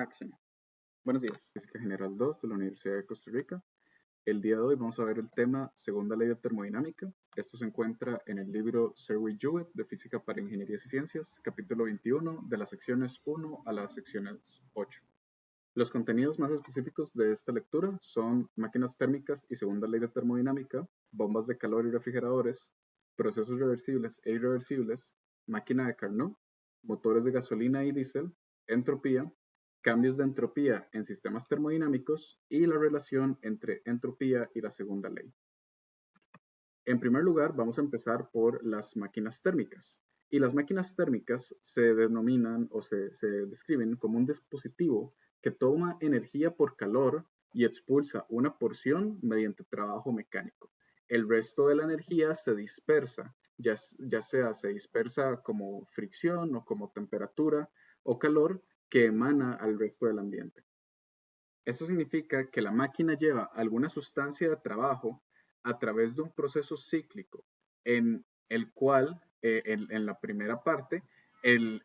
Action. Buenos días. Física General 2 de la Universidad de Costa Rica. El día de hoy vamos a ver el tema Segunda Ley de Termodinámica. Esto se encuentra en el libro Serwi-Jewett de Física para Ingenierías y Ciencias, capítulo 21, de las secciones 1 a las secciones 8. Los contenidos más específicos de esta lectura son máquinas térmicas y segunda ley de termodinámica, bombas de calor y refrigeradores, procesos reversibles e irreversibles, máquina de Carnot, motores de gasolina y diésel, entropía, cambios de entropía en sistemas termodinámicos y la relación entre entropía y la segunda ley. En primer lugar, vamos a empezar por las máquinas térmicas. Y las máquinas térmicas se denominan o se describen como un dispositivo que toma energía por calor y expulsa una porción mediante trabajo mecánico. El resto de la energía se dispersa, ya sea se dispersa como fricción o como temperatura o calor que emana al resto del ambiente. Esto significa que la máquina lleva alguna sustancia de trabajo a través de un proceso cíclico en el cual, en la primera parte,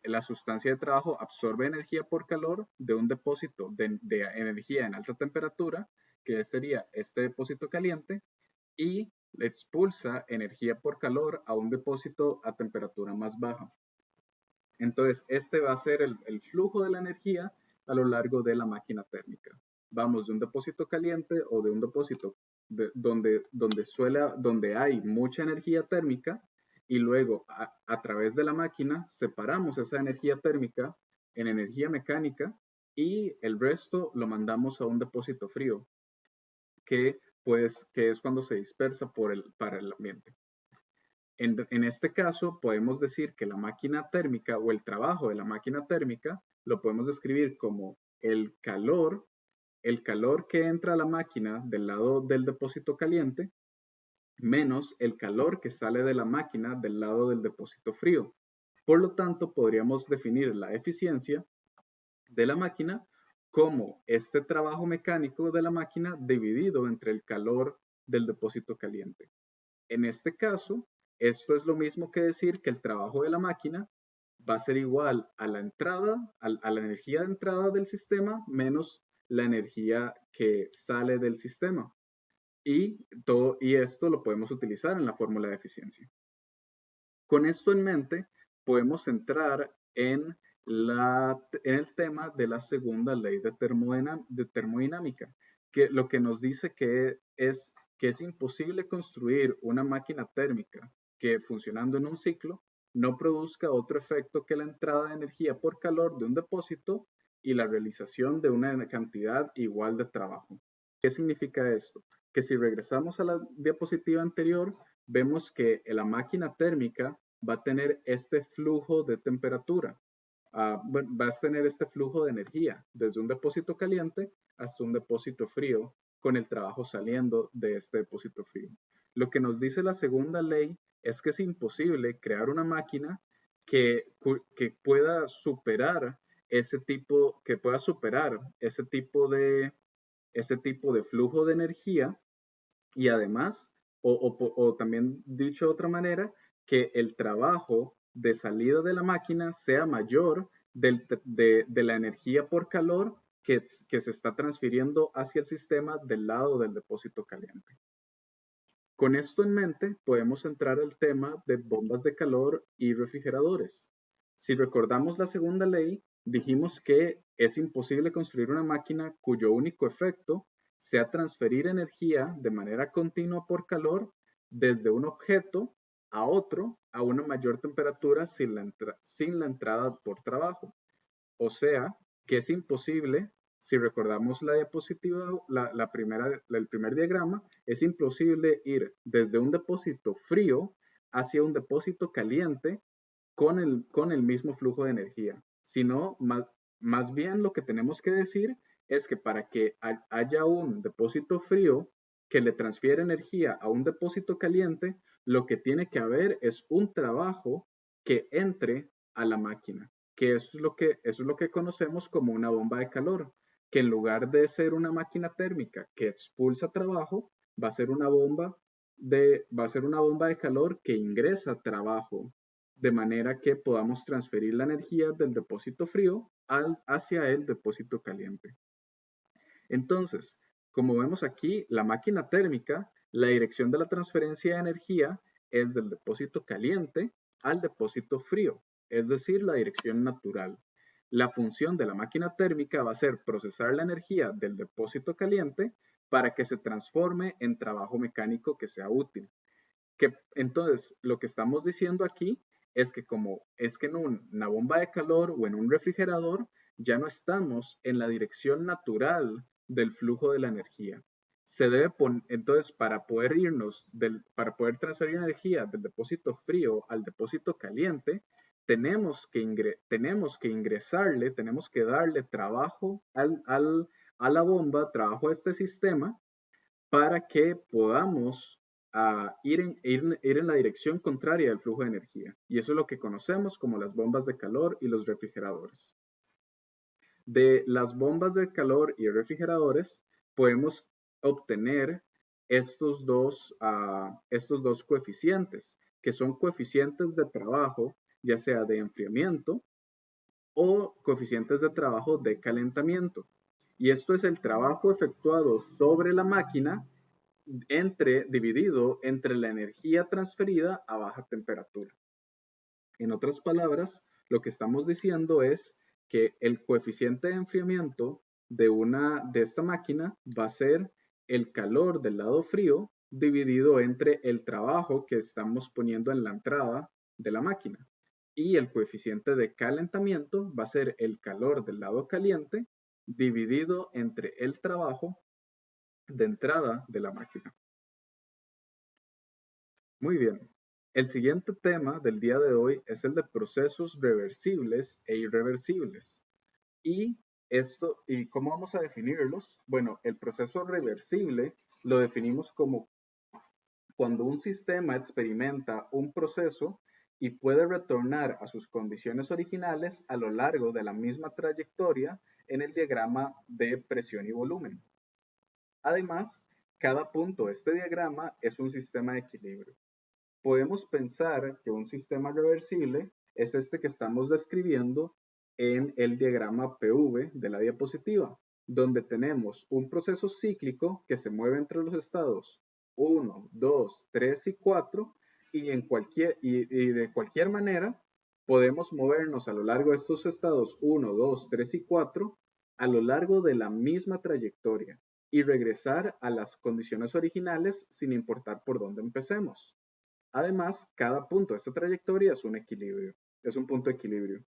la sustancia de trabajo absorbe energía por calor de un depósito de energía en alta temperatura, que sería este depósito caliente, y expulsa energía por calor a un depósito a temperatura más baja. Entonces, este va a ser el flujo de la energía a lo largo de la máquina térmica. Vamos de un depósito caliente o de un depósito donde hay mucha energía térmica y luego a través de la máquina separamos esa energía térmica en energía mecánica y el resto lo mandamos a un depósito frío que es cuando se dispersa para el ambiente. En este caso, podemos decir que la máquina térmica o el trabajo de la máquina térmica lo podemos describir como el calor que entra a la máquina del lado del depósito caliente, menos el calor que sale de la máquina del lado del depósito frío. Por lo tanto, podríamos definir la eficiencia de la máquina como este trabajo mecánico de la máquina dividido entre el calor del depósito caliente. En este caso, esto es lo mismo que decir que el trabajo de la máquina va a ser igual a la entrada, a la energía de entrada del sistema menos la energía que sale del sistema. Y esto lo podemos utilizar en la fórmula de eficiencia. Con esto en mente, podemos entrar en el tema de la segunda ley de termodinámica, que lo que nos dice que es imposible construir una máquina térmica que funcionando en un ciclo no produzca otro efecto que la entrada de energía por calor de un depósito y la realización de una cantidad igual de trabajo. ¿Qué significa esto? Que si regresamos a la diapositiva anterior, vemos que la máquina térmica va a tener este flujo de temperatura, va a tener este flujo de energía desde un depósito caliente hasta un depósito frío con el trabajo saliendo de este depósito frío. Lo que nos dice la segunda ley es que es imposible crear una máquina que pueda superar ese tipo de flujo de energía y además, o también dicho de otra manera, que el trabajo de salida de la máquina sea mayor de la energía por calor que se está transfiriendo hacia el sistema del lado del depósito caliente. Con esto en mente, podemos entrar al tema de bombas de calor y refrigeradores. Si recordamos la segunda ley, dijimos que es imposible construir una máquina cuyo único efecto sea transferir energía de manera continua por calor desde un objeto a otro a una mayor temperatura sin la entrada por trabajo. O sea, que es imposible, si recordamos la diapositiva, el primer diagrama, es imposible ir desde un depósito frío hacia un depósito caliente con el mismo flujo de energía, sino más bien lo que tenemos que decir es que para que haya un depósito frío que le transfiere energía a un depósito caliente, lo que tiene que haber es un trabajo que entre a la máquina, que eso es lo que conocemos como una bomba de calor, que en lugar de ser una máquina térmica que expulsa trabajo, va a ser una bomba de calor que ingresa trabajo, de manera que podamos transferir la energía del depósito frío hacia el depósito caliente. Entonces, como vemos aquí, la máquina térmica, la dirección de la transferencia de energía es del depósito caliente al depósito frío, es decir, la dirección natural. La función de la máquina térmica va a ser procesar la energía del depósito caliente para que se transforme en trabajo mecánico que sea útil. Entonces, lo que estamos diciendo aquí es que como es que en una bomba de calor o en un refrigerador ya no estamos en la dirección natural del flujo de la energía. Se debe entonces, para poder para poder transferir energía del depósito frío al depósito caliente, tenemos que ingresarle, tenemos que darle trabajo a la bomba, trabajo a este sistema, para que podamos ir en la dirección contraria del flujo de energía. Y eso es lo que conocemos como las bombas de calor y los refrigeradores. De las bombas de calor y refrigeradores podemos obtener estos dos coeficientes, que son coeficientes de trabajo, ya sea de enfriamiento o coeficientes de trabajo de calentamiento. Y esto es el trabajo efectuado sobre la máquina dividido entre la energía transferida a baja temperatura. En otras palabras, lo que estamos diciendo es que el coeficiente de enfriamiento de esta máquina va a ser el calor del lado frío dividido entre el trabajo que estamos poniendo en la entrada de la máquina. Y el coeficiente de calentamiento va a ser el calor del lado caliente dividido entre el trabajo de entrada de la máquina. Muy bien. El siguiente tema del día de hoy es el de procesos reversibles e irreversibles. ¿Y cómo vamos a definirlos? Bueno, el proceso reversible lo definimos como cuando un sistema experimenta un proceso y puede retornar a sus condiciones originales a lo largo de la misma trayectoria en el diagrama de presión y volumen. Además, cada punto de este diagrama es un sistema de equilibrio. Podemos pensar que un sistema reversible es este que estamos describiendo en el diagrama PV de la diapositiva, donde tenemos un proceso cíclico que se mueve entre los estados 1, 2, 3 y 4 y de cualquier manera podemos movernos a lo largo de estos estados 1, 2, 3 y 4 a lo largo de la misma trayectoria y regresar a las condiciones originales sin importar por dónde empecemos. Además, cada punto de esta trayectoria es un equilibrio, es un punto de equilibrio.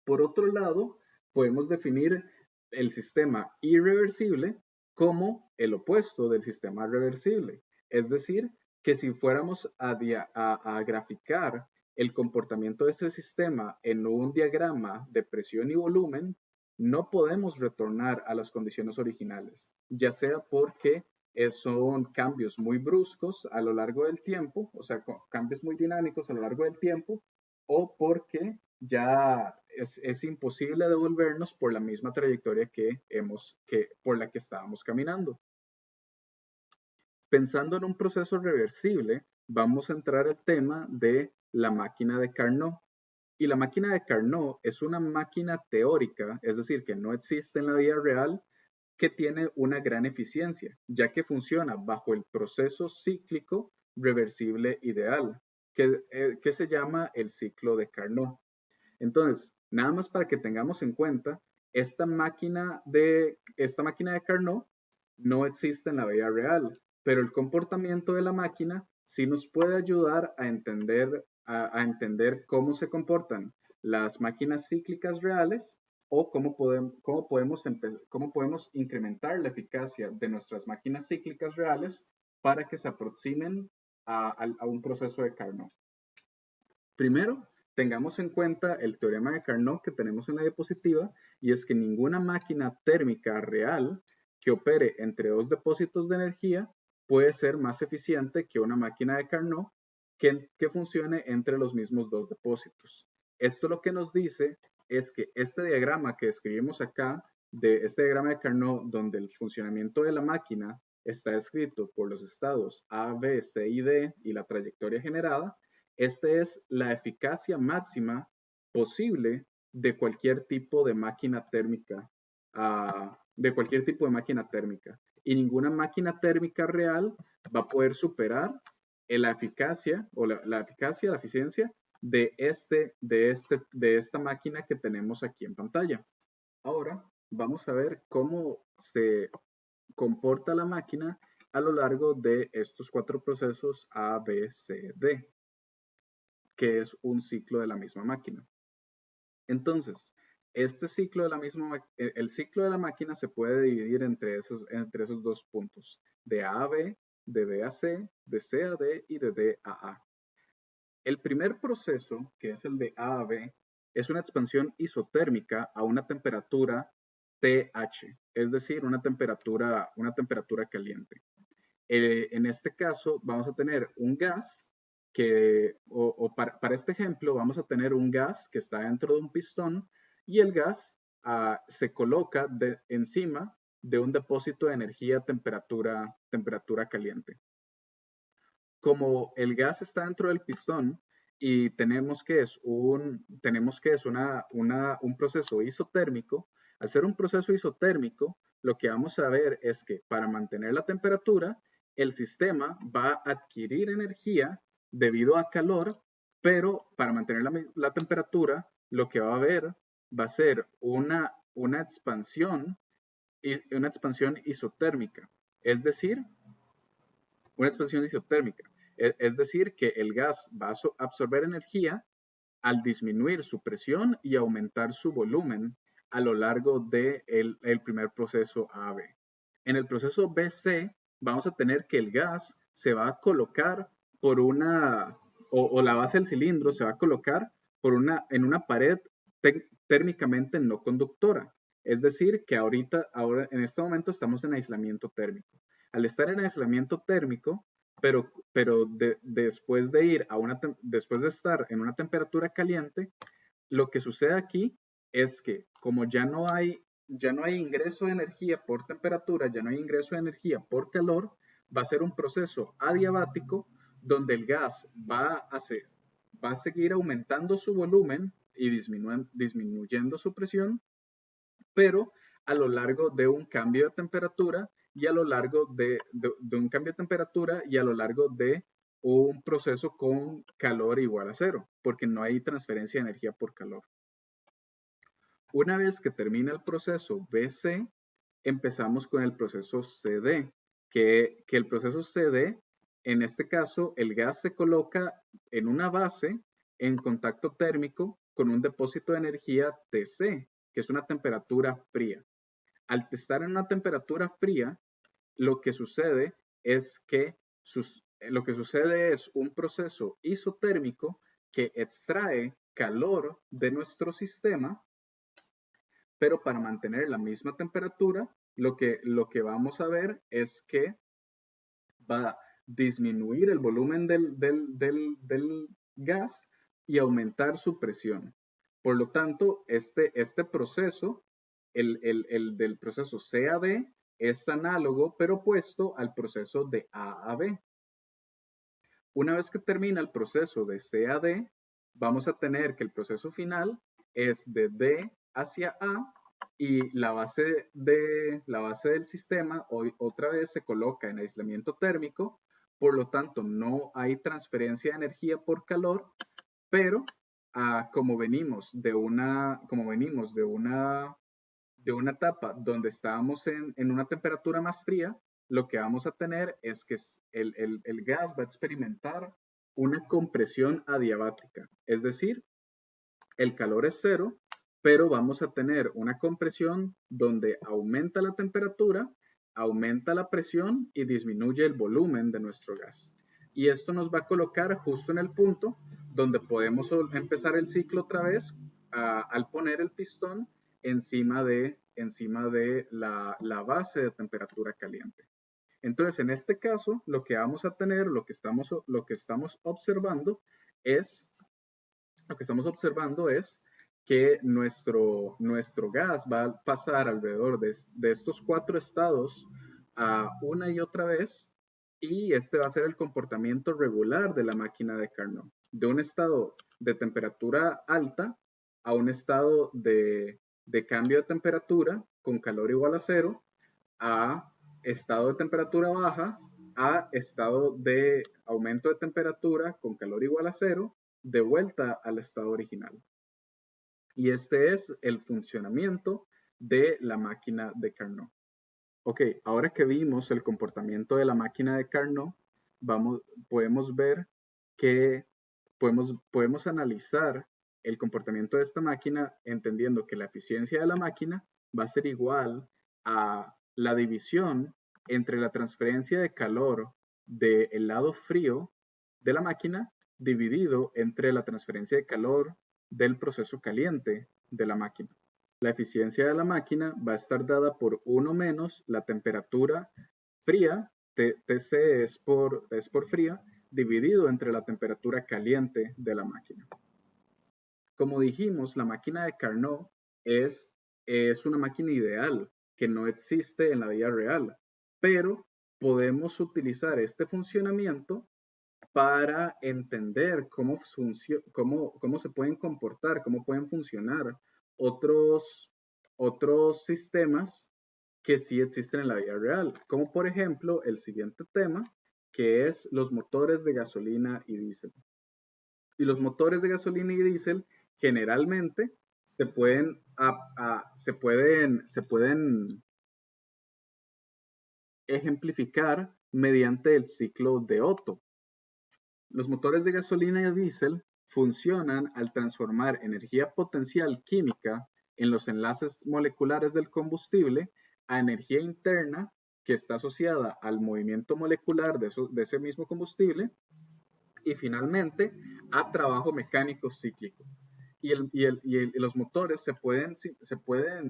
Por otro lado, podemos definir el sistema irreversible como el opuesto del sistema reversible. Es decir, que si fuéramos a graficar el comportamiento de ese sistema en un diagrama de presión y volumen, no podemos retornar a las condiciones originales, ya sea porque son cambios muy bruscos a lo largo del tiempo, o sea, cambios muy dinámicos a lo largo del tiempo, o porque ya es imposible devolvernos por la misma trayectoria por la que estábamos caminando. Pensando en un proceso reversible, vamos a entrar al tema de la máquina de Carnot. Y la máquina de Carnot es una máquina teórica, es decir, que no existe en la vida real, que tiene una gran eficiencia, ya que funciona bajo el proceso cíclico reversible ideal, que se llama el ciclo de Carnot. Entonces, nada más para que tengamos en cuenta, esta máquina de Carnot no existe en la vida real, pero el comportamiento de la máquina sí nos puede ayudar a entender cómo se comportan las máquinas cíclicas reales o cómo podemos incrementar la eficacia de nuestras máquinas cíclicas reales para que se aproximen a un proceso de Carnot. Primero, tengamos en cuenta el teorema de Carnot que tenemos en la diapositiva, y es que ninguna máquina térmica real que opere entre dos depósitos de energía puede ser más eficiente que una máquina de Carnot que funcione entre los mismos dos depósitos. Esto lo que nos dice es que este diagrama que escribimos acá, de este diagrama de Carnot, donde el funcionamiento de la máquina está escrito por los estados A, B, C y D y la trayectoria generada, esta es la eficacia máxima posible de cualquier tipo de máquina térmica, Y ninguna máquina térmica real va a poder superar la eficacia o la eficiencia de esta máquina que tenemos aquí en pantalla. Ahora vamos a ver cómo se comporta la máquina a lo largo de estos 4 procesos A, B, C, D, que es un ciclo de la misma máquina. Entonces, este ciclo de el ciclo de la máquina se puede dividir entre esos 2 puntos, de A a B, de B a C, de C a D y de D a A. El primer proceso, que es el de A a B, es una expansión isotérmica a una temperatura TH, es decir, una temperatura caliente. En este caso, vamos a tener un gas para este ejemplo, vamos a tener un gas que está dentro de un pistón y el gas se coloca encima de un depósito de energía a temperatura caliente. Como el gas está dentro del pistón y tenemos que es un proceso isotérmico, al ser un proceso isotérmico, lo que vamos a ver es que para mantener la temperatura, el sistema va a adquirir energía debido a calor, pero para mantener la temperatura, lo que va a haber va a ser una expansión isotérmica, es decir, una expansión isotérmica. Es decir, que el gas va a absorber energía al disminuir su presión y aumentar su volumen a lo largo del primer proceso AB. En el proceso BC vamos a tener que el gas se va a colocar por o la base del cilindro se va a colocar en una pared térmicamente no conductora. Es decir, que ahora en este momento estamos en aislamiento térmico. Al estar en aislamiento térmico, pero después de estar en una temperatura caliente, lo que sucede aquí es que como ya no hay ingreso de energía por temperatura, ya no hay ingreso de energía por calor, va a ser un proceso adiabático donde el gas va a seguir aumentando su volumen y disminuyendo su presión, pero a lo largo de un cambio de temperatura y a lo largo de un cambio de temperatura y a lo largo de un proceso con calor igual a cero, porque no hay transferencia de energía por calor. Una vez que termina el proceso BC, empezamos con el proceso CD, que el proceso CD, en este caso, el gas se coloca en una base en contacto térmico con un depósito de energía TC, que es una temperatura fría. Al estar en una temperatura fría, lo que sucede es un proceso isotérmico que extrae calor de nuestro sistema, pero para mantener la misma temperatura, lo que vamos a ver es que va a disminuir el volumen del gas y aumentar su presión. Por lo tanto, este proceso, el del proceso C a D, es análogo pero opuesto al proceso de A a B. Una vez que termina el proceso de C a D, vamos a tener que el proceso final es de D hacia A y la base del sistema otra vez se coloca en aislamiento térmico, por lo tanto no hay transferencia de energía por calor, pero como venimos de una etapa donde estábamos en una temperatura más fría, lo que vamos a tener es que el gas va a experimentar una compresión adiabática, es decir, el calor es cero, pero vamos a tener una compresión donde aumenta la temperatura, aumenta la presión y disminuye el volumen de nuestro gas. Y esto nos va a colocar justo en el punto donde podemos empezar el ciclo otra vez al poner el pistón encima de la base de temperatura caliente. Entonces, en este caso, lo que vamos a tener, lo que estamos observando es que nuestro gas va a pasar alrededor de estos 4 estados una y otra vez, y este va a ser el comportamiento regular de la máquina de Carnot. De un estado de temperatura alta a un estado de cambio de temperatura con calor igual a cero, a estado de temperatura baja, a estado de aumento de temperatura con calor igual a cero, de vuelta al estado original. Y este es el funcionamiento de la máquina de Carnot. Ok, ahora que vimos el comportamiento de la máquina de Carnot, podemos ver que podemos analizar el comportamiento de esta máquina entendiendo que la eficiencia de la máquina va a ser igual a la división entre la transferencia de calor del lado frío de la máquina dividido entre la transferencia de calor del proceso caliente de la máquina. La eficiencia de la máquina va a estar dada por 1 menos la temperatura fría, TC es por fría, dividido entre la temperatura caliente de la máquina. Como dijimos, la máquina de Carnot es una máquina ideal que no existe en la vida real, pero podemos utilizar este funcionamiento para entender cómo se pueden comportar, cómo pueden funcionar otros sistemas que sí existen en la vida real, como por ejemplo el siguiente tema, que es los motores de gasolina y diésel. Y los motores de gasolina y diésel generalmente se pueden ejemplificar mediante el ciclo de Otto. Los motores de gasolina y diésel funcionan al transformar energía potencial química en los enlaces moleculares del combustible a energía interna que está asociada al movimiento molecular de ese mismo combustible y finalmente a trabajo mecánico cíclico. Y los motores se pueden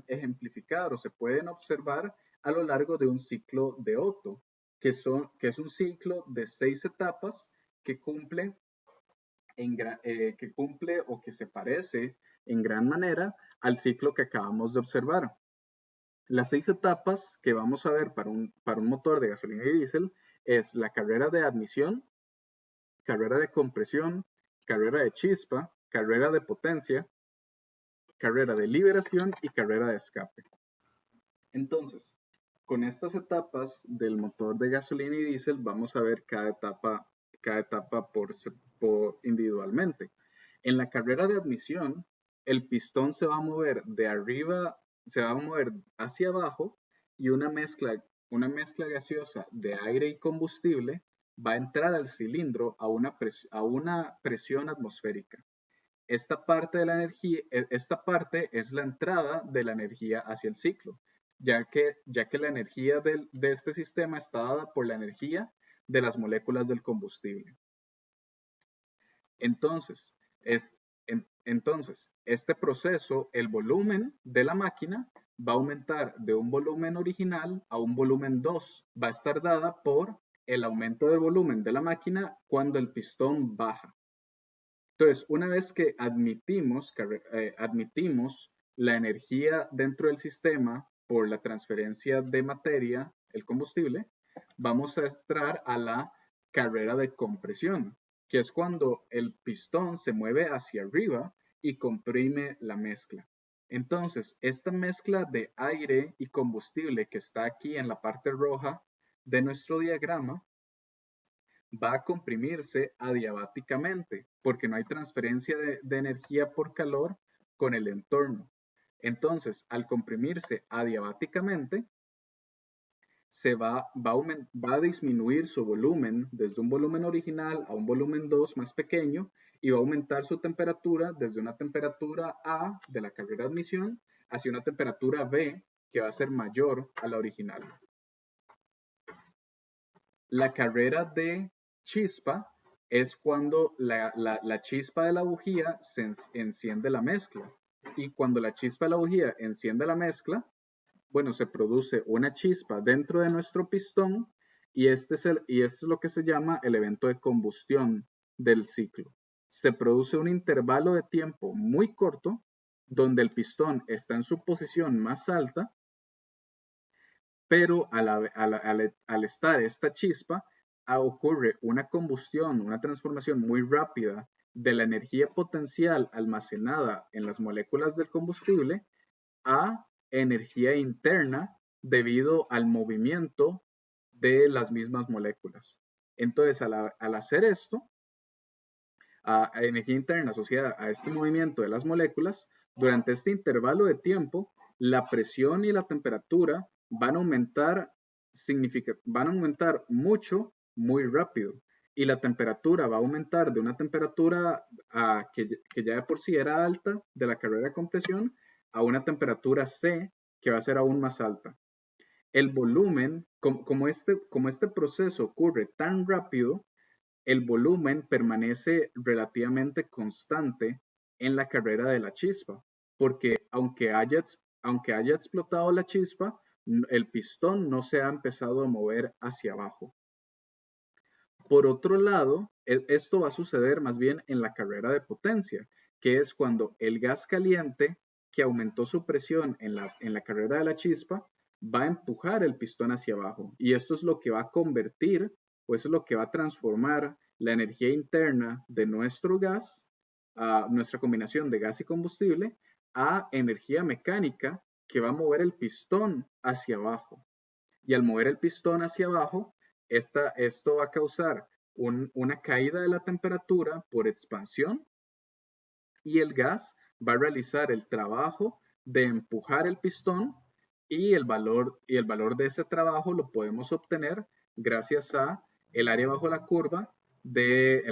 ejemplificar o se pueden observar a lo largo de un ciclo de Otto, que es un ciclo de 6 etapas que cumple o que se parece en gran manera al ciclo que acabamos de observar. Las 6 etapas que vamos a ver para un motor de gasolina y diésel es la carrera de admisión, carrera de compresión, carrera de chispa, carrera de potencia, carrera de liberación y carrera de escape. Entonces, con estas etapas del motor de gasolina y diésel vamos a ver cada etapa individualmente. En la carrera de admisión, el pistón se va a mover de arriba, se va a mover hacia abajo y una mezcla gaseosa de aire y combustible va a entrar al cilindro a una presión atmosférica. Esta parte es la entrada de la energía hacia el ciclo, ya que la energía de este sistema está dada por la energía de las moléculas del combustible. Entonces, este proceso, el volumen de la máquina va a aumentar de un volumen original a un volumen 2. Va a estar dada por el aumento del volumen de la máquina cuando el pistón baja. Entonces, una vez que admitimos la energía dentro del sistema por la transferencia de materia, el combustible, vamos a entrar a la carrera de compresión, que es cuando el pistón se mueve hacia arriba y comprime la mezcla. Entonces, esta mezcla de aire y combustible que está aquí en la parte roja de nuestro diagrama va a comprimirse adiabáticamente porque no hay transferencia de energía por calor con el entorno. Entonces, al comprimirse adiabáticamente, va a disminuir su volumen desde un volumen original a un volumen 2 más pequeño y va a aumentar su temperatura desde una temperatura A de la carrera de admisión hacia una temperatura B que va a ser mayor a la original. La carrera de chispa es cuando la chispa de la bujía se enciende la mezcla. Y cuando la chispa de la bujía enciende la mezcla, bueno, se produce una chispa dentro de nuestro pistón y esto es lo que se llama el evento de combustión del ciclo. Se produce un intervalo de tiempo muy corto donde el pistón está en su posición más alta, pero al estar esta chispa, ocurre una combustión, una transformación muy rápida de la energía potencial almacenada en las moléculas del combustible a energía interna debido al movimiento de las mismas moléculas. Entonces, al hacer esto, a energía interna asociada a este movimiento de las moléculas, durante este intervalo de tiempo, la presión y la temperatura van a aumentar mucho, muy rápido. Y la temperatura va a aumentar de una temperatura que ya de por sí era alta de la carrera de compresión a una temperatura C que va a ser aún más alta. El volumen, como este proceso ocurre tan rápido, el volumen permanece relativamente constante en la carrera de la chispa, porque aunque haya explotado la chispa, el pistón no se ha empezado a mover hacia abajo. Por otro lado, esto va a suceder más bien en la carrera de potencia, que es cuando el gas caliente que aumentó su presión en la carrera de la chispa va a empujar el pistón hacia abajo. Y esto es lo que va a convertir, o eso es lo que va a transformar la energía interna de nuestro gas, nuestra combinación de gas y combustible, a energía mecánica que va a mover el pistón hacia abajo. Y al mover el pistón hacia abajo, esto va a causar una caída de la temperatura por expansión y el gas va a realizar el trabajo de empujar el pistón y el valor de ese trabajo lo podemos obtener gracias a el área bajo la curva de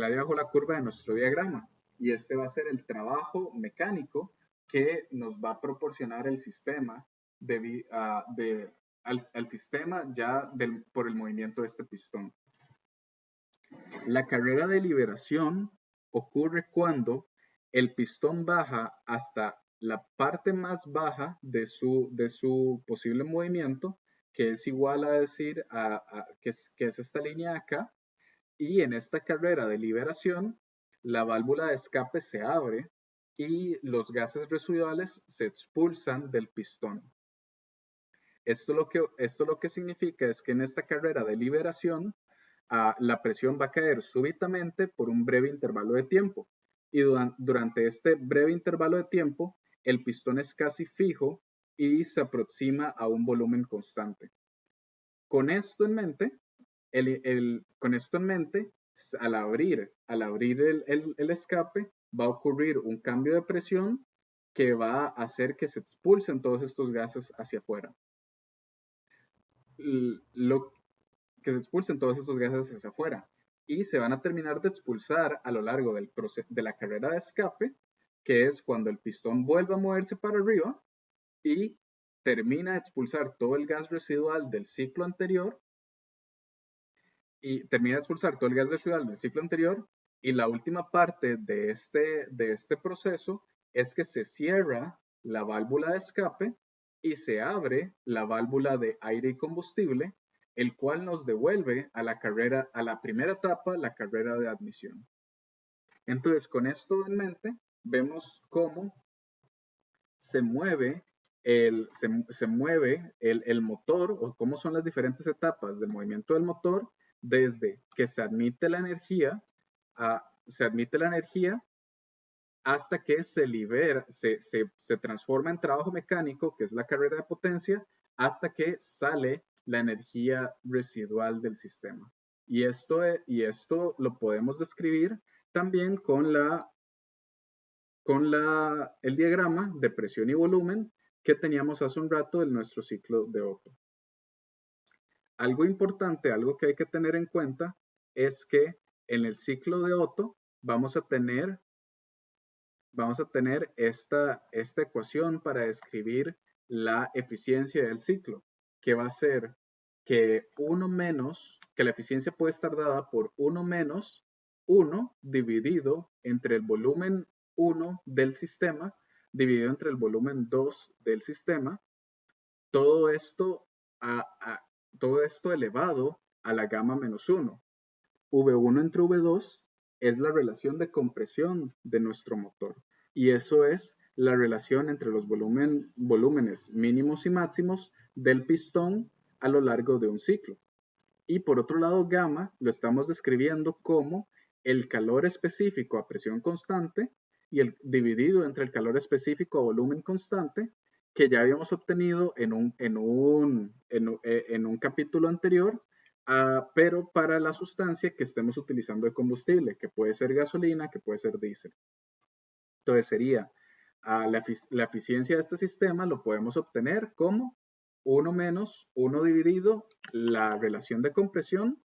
nuestro diagrama. Y este va a ser el trabajo mecánico que nos va a proporcionar el sistema al sistema ya por el movimiento de este pistón. La carrera de liberación ocurre cuando el pistón baja hasta la parte más baja de su posible movimiento, que es igual a decir que es esta línea acá, y en esta carrera de liberación, la válvula de escape se abre y los gases residuales se expulsan del pistón. Esto lo que significa es que en esta carrera de liberación, la presión va a caer súbitamente por un breve intervalo de tiempo. Y durante este breve intervalo de tiempo, el pistón es casi fijo y se aproxima a un volumen constante. Con esto en mente, al abrir el escape, va a ocurrir un cambio de presión que va a hacer que se expulsen todos estos gases hacia afuera. Que se expulsen todos estos gases hacia afuera y se van a terminar de expulsar a lo largo de la carrera de escape, que es cuando el pistón vuelve a moverse para arriba y termina de expulsar todo el gas residual del ciclo anterior y la última parte de este proceso es que se cierra la válvula de escape y se abre la válvula de aire y combustible, el cual nos devuelve a la primera etapa, la carrera de admisión. Entonces, con esto en mente, vemos cómo se mueve el motor, o cómo son las diferentes etapas del movimiento del motor, desde que se admite la energía hasta que se libera, se transforma en trabajo mecánico, que es la carrera de potencia, hasta que sale la energía residual del sistema. Y esto lo podemos describir también con el diagrama de presión y volumen que teníamos hace un rato en nuestro ciclo de Otto. Algo importante, algo que hay que tener en cuenta, es que en el ciclo de Otto vamos a tener esta ecuación para describir la eficiencia del ciclo, que va a ser que la eficiencia puede estar dada por 1 menos 1 dividido entre el volumen 1 del sistema dividido entre el volumen 2 del sistema, todo esto elevado a la gamma menos 1. V1 entre V2 es la relación de compresión de nuestro motor y eso es la relación entre los volúmenes mínimos y máximos del pistón a lo largo de un ciclo. Y por otro lado, gamma lo estamos describiendo como el calor específico a presión constante y el dividido entre el calor específico a volumen constante que ya habíamos obtenido en un capítulo anterior, pero para la sustancia que estemos utilizando de combustible, que puede ser gasolina, que puede ser diésel. Entonces sería la eficiencia de este sistema lo podemos obtener como 1 menos 1 dividido la relación de compresión,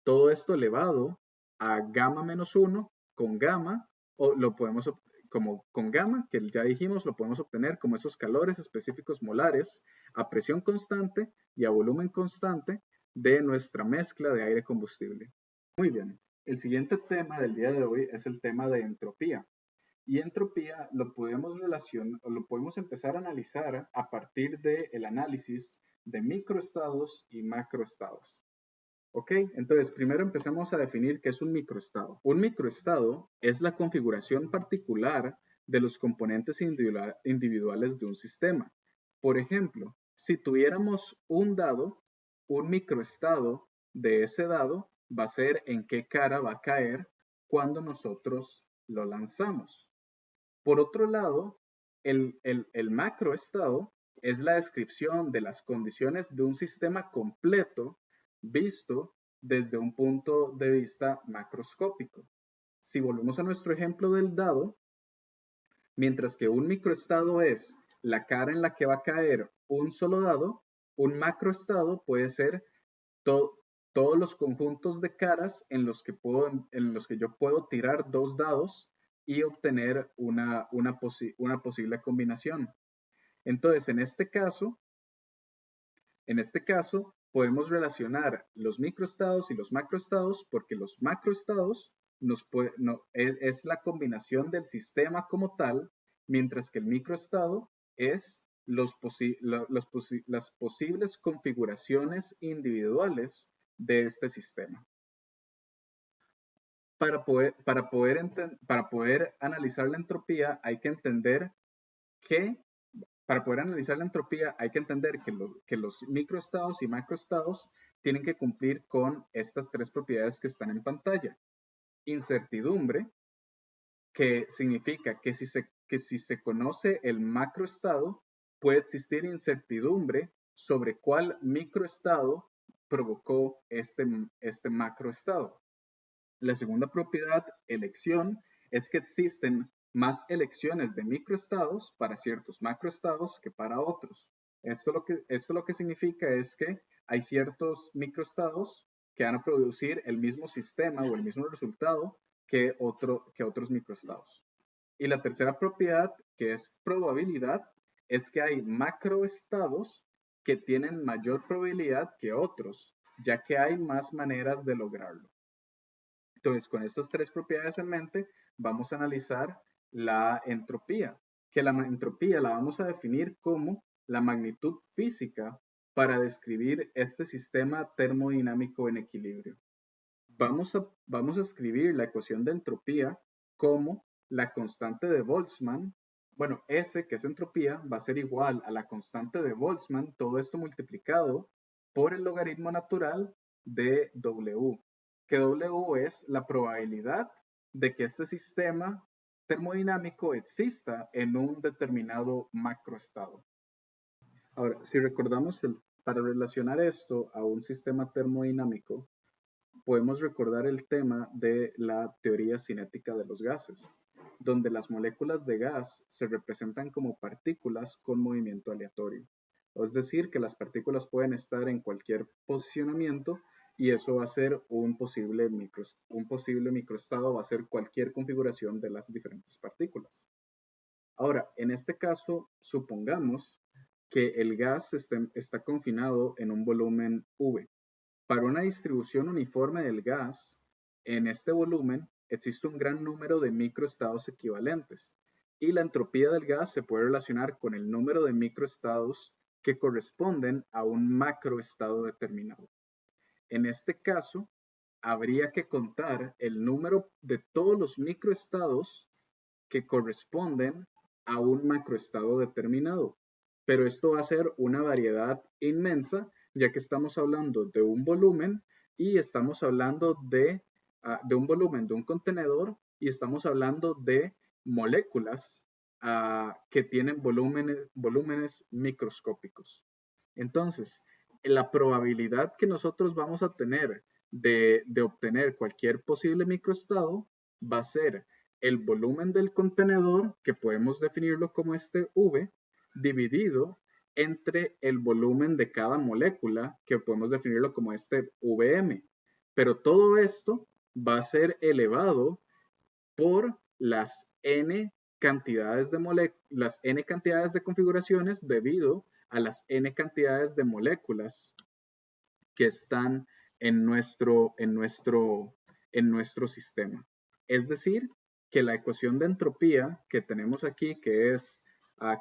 todo esto elevado a gamma menos 1 con gamma, o lo podemos como con gamma, que ya dijimos, lo podemos obtener como esos calores específicos molares a presión constante y a volumen constante de nuestra mezcla de aire combustible. Muy bien, el siguiente tema del día de hoy es el tema de entropía. Y entropía lo podemos relacionar, lo podemos empezar a analizar a partir del análisis de microestados y macroestados. ¿Ok? Entonces, primero empecemos a definir qué es un microestado. Un microestado es la configuración particular de los componentes individuales de un sistema. Por ejemplo, si tuviéramos un dado, un microestado de ese dado va a ser en qué cara va a caer cuando nosotros lo lanzamos. Por otro lado, el macroestado es la descripción de las condiciones de un sistema completo visto desde un punto de vista macroscópico. Si volvemos a nuestro ejemplo del dado, mientras que un microestado es la cara en la que va a caer un solo dado, un macroestado puede ser todos los conjuntos de caras en los que yo puedo tirar dos dados y obtener una posible combinación. Entonces, en este caso, podemos relacionar los microestados y los macroestados porque los macroestados es la combinación del sistema como tal, mientras que el microestado es las posibles configuraciones individuales de este sistema. Para poder analizar la entropía hay que entender que los microestados y macroestados tienen que cumplir con estas tres propiedades que están en pantalla. Incertidumbre, que significa que si se conoce el macroestado, puede existir incertidumbre sobre cuál microestado provocó este macroestado. La segunda propiedad, elección, es que existen más elecciones de microestados para ciertos macroestados que para otros. Esto lo que significa es que hay ciertos microestados que van a producir el mismo sistema o el mismo resultado que otros microestados. Y la tercera propiedad, que es probabilidad, es que hay macroestados que tienen mayor probabilidad que otros, ya que hay más maneras de lograrlo. Entonces, con estas tres propiedades en mente, vamos a analizar la entropía, que la entropía la vamos a definir como la magnitud física para describir este sistema termodinámico en equilibrio. Vamos a escribir la ecuación de entropía como la constante de Boltzmann. Bueno, S, que es entropía, va a ser igual a la constante de Boltzmann, todo esto multiplicado por el logaritmo natural de W, que W es la probabilidad de que este sistema termodinámico exista en un determinado macroestado. Ahora, si recordamos, para relacionar esto a un sistema termodinámico, podemos recordar el tema de la teoría cinética de los gases, donde las moléculas de gas se representan como partículas con movimiento aleatorio. Es decir, que las partículas pueden estar en cualquier posicionamiento y eso va a ser un posible microestado, va a ser cualquier configuración de las diferentes partículas. Ahora, en este caso, supongamos que el gas está confinado en un volumen V. Para una distribución uniforme del gas, en este volumen existe un gran número de microestados equivalentes y la entropía del gas se puede relacionar con el número de microestados que corresponden a un macroestado determinado. En este caso, habría que contar el número de todos los microestados que corresponden a un macroestado determinado. Pero esto va a ser una variedad inmensa, ya que estamos hablando de un volumen y estamos hablando de de un volumen de un contenedor y estamos hablando de moléculas que tienen volúmenes microscópicos. Entonces, la probabilidad que nosotros vamos a tener de obtener cualquier posible microestado va a ser el volumen del contenedor, que podemos definirlo como este V, dividido entre el volumen de cada molécula, que podemos definirlo como este Vm. Pero todo esto va a ser elevado por las n cantidades de configuraciones debido a las n cantidades de moléculas que están en nuestro sistema. Es decir, que la ecuación de entropía que tenemos aquí, que es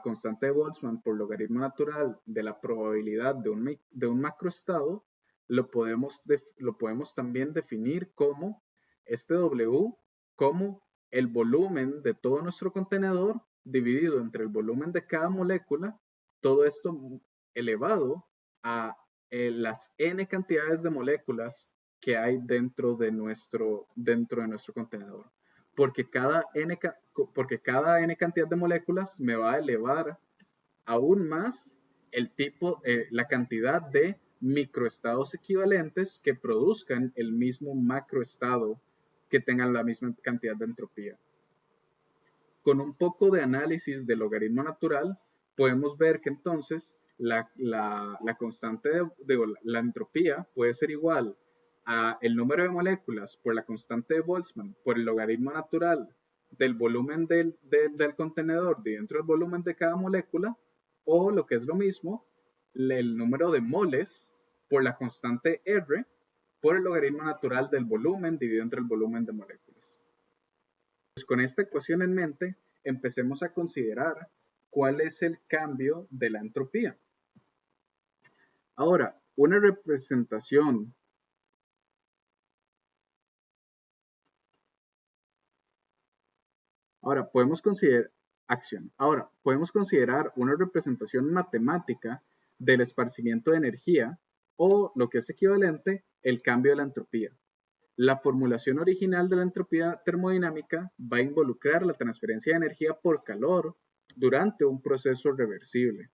constante de Boltzmann por logaritmo natural de la probabilidad de un macroestado, lo podemos también definir como este W como el volumen de todo nuestro contenedor dividido entre el volumen de cada molécula, todo esto elevado a las n cantidades de moléculas que hay dentro de nuestro contenedor. Porque cada n cantidad de moléculas me va a elevar aún más la cantidad de microestados equivalentes que produzcan el mismo macroestado que tengan la misma cantidad de entropía. Con un poco de análisis del logaritmo natural, podemos ver que entonces la constante la entropía puede ser igual a el número de moléculas por la constante de Boltzmann por el logaritmo natural del volumen del contenedor dentro del volumen de cada molécula, o lo que es lo mismo, el número de moles por la constante R por el logaritmo natural del volumen dividido entre el volumen de moléculas. Pues con esta ecuación en mente, empecemos a considerar cuál es el cambio de la entropía. Ahora, una representación podemos considerar una representación matemática del esparcimiento de energía, o lo que es equivalente, el cambio de la entropía. La formulación original de la entropía termodinámica va a involucrar la transferencia de energía por calor durante un proceso reversible.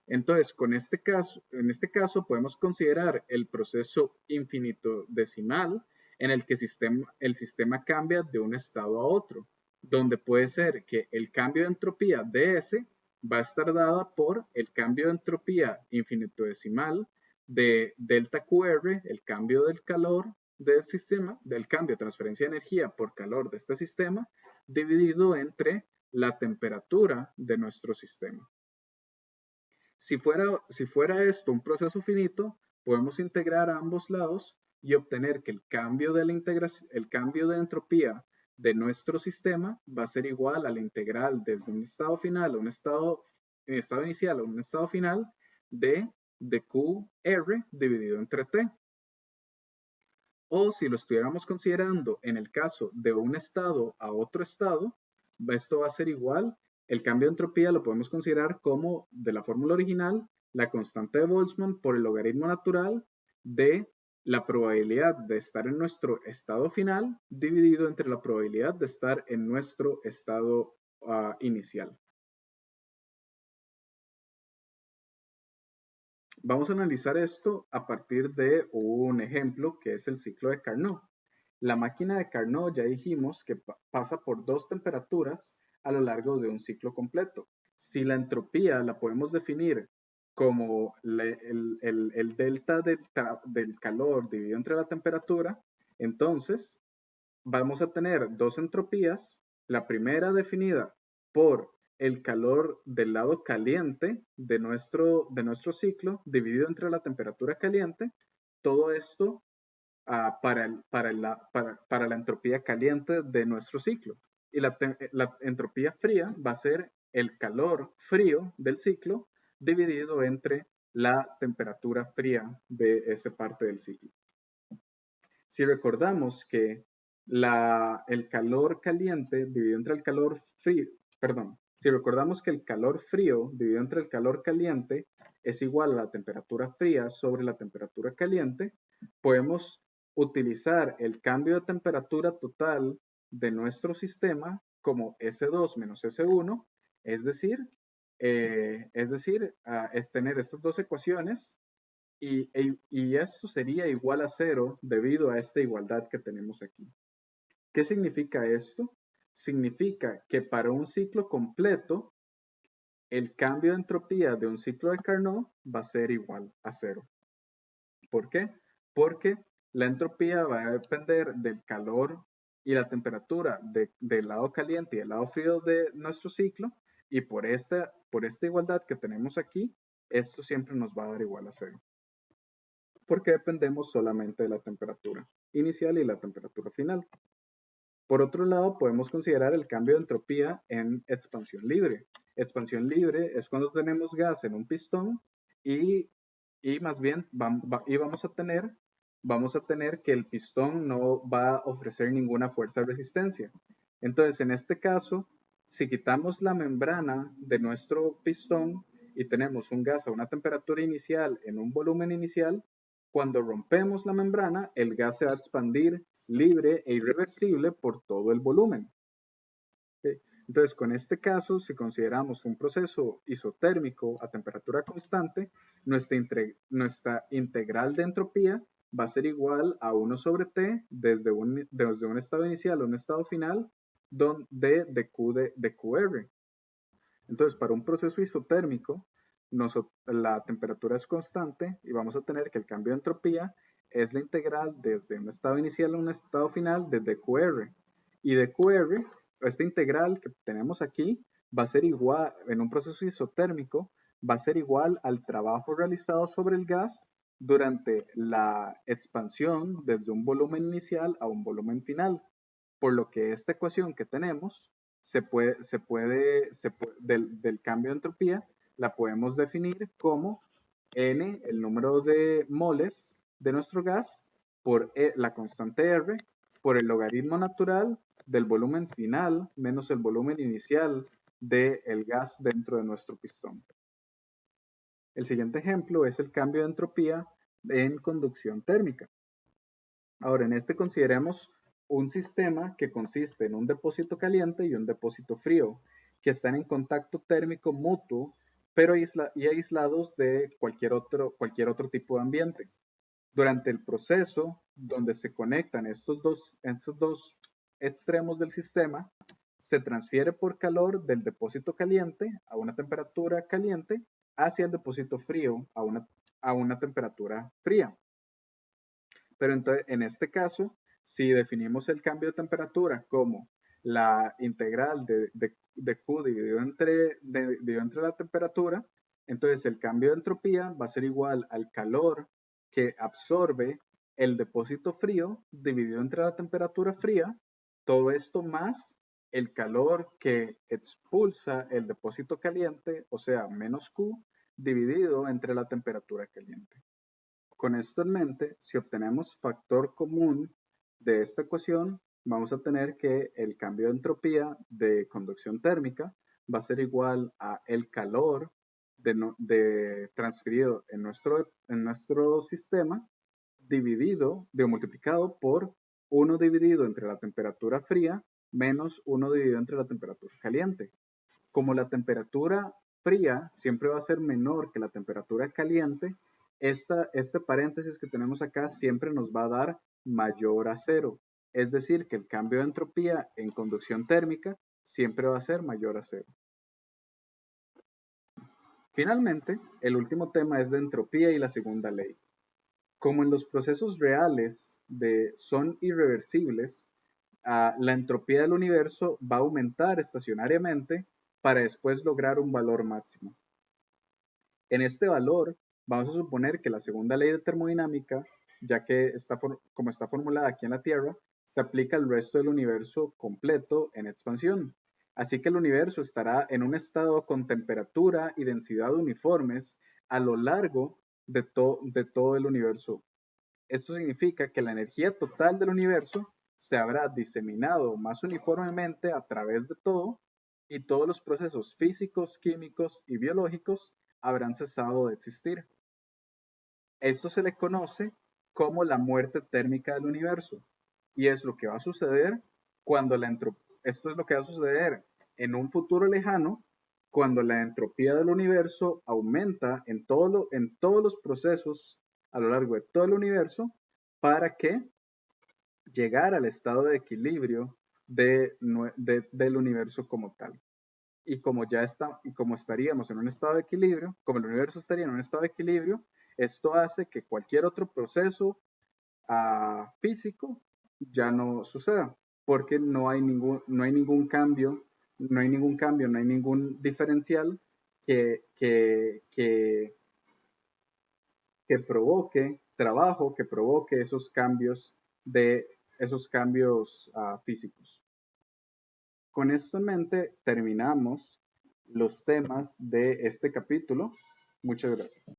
Entonces, en este caso podemos considerar el proceso infinitesimal en el que el sistema cambia de un estado a otro, donde puede ser que el cambio de entropía ds va a estar dada por el cambio de entropía infinitesimal de delta QR, el cambio del calor del sistema, del cambio de transferencia de energía por calor de este sistema, dividido entre la temperatura de nuestro sistema. Si fuera esto un proceso finito, podemos integrar a ambos lados y obtener que el cambio de entropía de nuestro sistema va a ser igual a la integral desde un estado final a un estado inicial a un estado final de QR dividido entre T. O si lo estuviéramos considerando en el caso de un estado a otro estado, esto va a ser igual. El cambio de entropía lo podemos considerar como, de la fórmula original, la constante de Boltzmann por el logaritmo natural de la probabilidad de estar en nuestro estado final dividido entre la probabilidad de estar en nuestro estado inicial. Vamos a analizar esto a partir de un ejemplo que es el ciclo de Carnot. La máquina de Carnot ya dijimos que pasa por dos temperaturas a lo largo de un ciclo completo. Si la entropía la podemos definir como el delta del calor dividido entre la temperatura, entonces vamos a tener dos entropías. La primera definida por el calor del lado caliente de nuestro ciclo dividido entre la temperatura caliente. Todo esto para la entropía caliente de nuestro ciclo. Y la entropía fría va a ser el calor frío del ciclo dividido entre la temperatura fría de esa parte del ciclo. Si recordamos que el calor caliente dividido entre el calor frío, si recordamos que el calor frío dividido entre el calor caliente es igual a la temperatura fría sobre la temperatura caliente, podemos utilizar el cambio de temperatura total de nuestro sistema como S2 menos S1, es decir, es tener estas dos ecuaciones y esto sería igual a cero debido a esta igualdad que tenemos aquí. ¿Qué significa esto? Significa que para un ciclo completo, el cambio de entropía de un ciclo de Carnot va a ser igual a cero. ¿Por qué? Porque la entropía va a depender del calor y la temperatura del lado caliente y del lado frío de nuestro ciclo, y por esta igualdad que tenemos aquí, esto siempre nos va a dar igual a cero. Porque dependemos solamente de la temperatura inicial y la temperatura final. Por otro lado, podemos considerar el cambio de entropía en expansión libre. Expansión libre es cuando tenemos gas en un pistón y más bien vamos a tener que el pistón no va a ofrecer ninguna fuerza de resistencia. Entonces, en este caso, si quitamos la membrana de nuestro pistón y tenemos un gas a una temperatura inicial en un volumen inicial, cuando rompemos la membrana, el gas se va a expandir libre e irreversible por todo el volumen. ¿Okay? Entonces, con este caso, si consideramos un proceso isotérmico a temperatura constante, nuestra integral de entropía va a ser igual a 1 sobre T desde un estado inicial a un estado final de QR. Entonces, para un proceso isotérmico, la temperatura es constante y vamos a tener que el cambio de entropía es la integral desde un estado inicial a un estado final de dQr. Y dQr, esta integral que tenemos aquí, va a ser igual, en un proceso isotérmico, va a ser igual al trabajo realizado sobre el gas durante la expansión desde un volumen inicial a un volumen final. Por lo que esta ecuación que tenemos del cambio de entropía la podemos definir como N, el número de moles de nuestro gas, por la constante R, por el logaritmo natural del volumen final menos el volumen inicial del gas dentro de nuestro pistón. El siguiente ejemplo es el cambio de entropía en conducción térmica. Ahora, en este consideremos un sistema que consiste en un depósito caliente y un depósito frío, que están en contacto térmico mutuo, pero aislados de cualquier otro tipo de ambiente. Durante el proceso donde se conectan estos dos extremos del sistema, se transfiere por calor del depósito caliente a una temperatura caliente hacia el depósito frío a una temperatura fría. Pero entonces, en este caso, si definimos el cambio de temperatura como la integral de Q dividido entre la temperatura, entonces el cambio de entropía va a ser igual al calor que absorbe el depósito frío dividido entre la temperatura fría, todo esto más el calor que expulsa el depósito caliente, o sea, menos Q, dividido entre la temperatura caliente. Con esto en mente, si obtenemos factor común de esta ecuación, vamos a tener que el cambio de entropía de conducción térmica va a ser igual a el calor transferido en nuestro sistema multiplicado por 1 dividido entre la temperatura fría menos 1 dividido entre la temperatura caliente. Como la temperatura fría siempre va a ser menor que la temperatura caliente, este paréntesis que tenemos acá siempre nos va a dar mayor a cero. Es decir, que el cambio de entropía en conducción térmica siempre va a ser mayor a cero. Finalmente, el último tema es de entropía y la segunda ley. Como en los procesos reales son irreversibles, la entropía del universo va a aumentar estacionariamente para después lograr un valor máximo. En este valor, vamos a suponer que la segunda ley de termodinámica, ya que como está formulada aquí en la Tierra, se aplica al resto del universo completo en expansión. Así que el universo estará en un estado con temperatura y densidad uniformes a lo largo de todo el universo. Esto significa que la energía total del universo se habrá diseminado más uniformemente a través de todo y todos los procesos físicos, químicos y biológicos habrán cesado de existir. Esto se le conoce como la muerte térmica del universo. Y es lo que va a suceder cuando esto es lo que va a suceder en un futuro lejano, cuando la entropía del universo aumenta en todos los procesos a lo largo de todo el universo, para que llegar al estado de equilibrio del universo como tal. Y como estaríamos en un estado de equilibrio, como el universo estaría en un estado de equilibrio, esto hace que cualquier otro proceso físico ya no suceda, porque no hay ningún cambio, no hay ningún diferencial que provoque trabajo, que provoque esos cambios físicos. Con esto en mente terminamos los temas de este capítulo. Muchas gracias.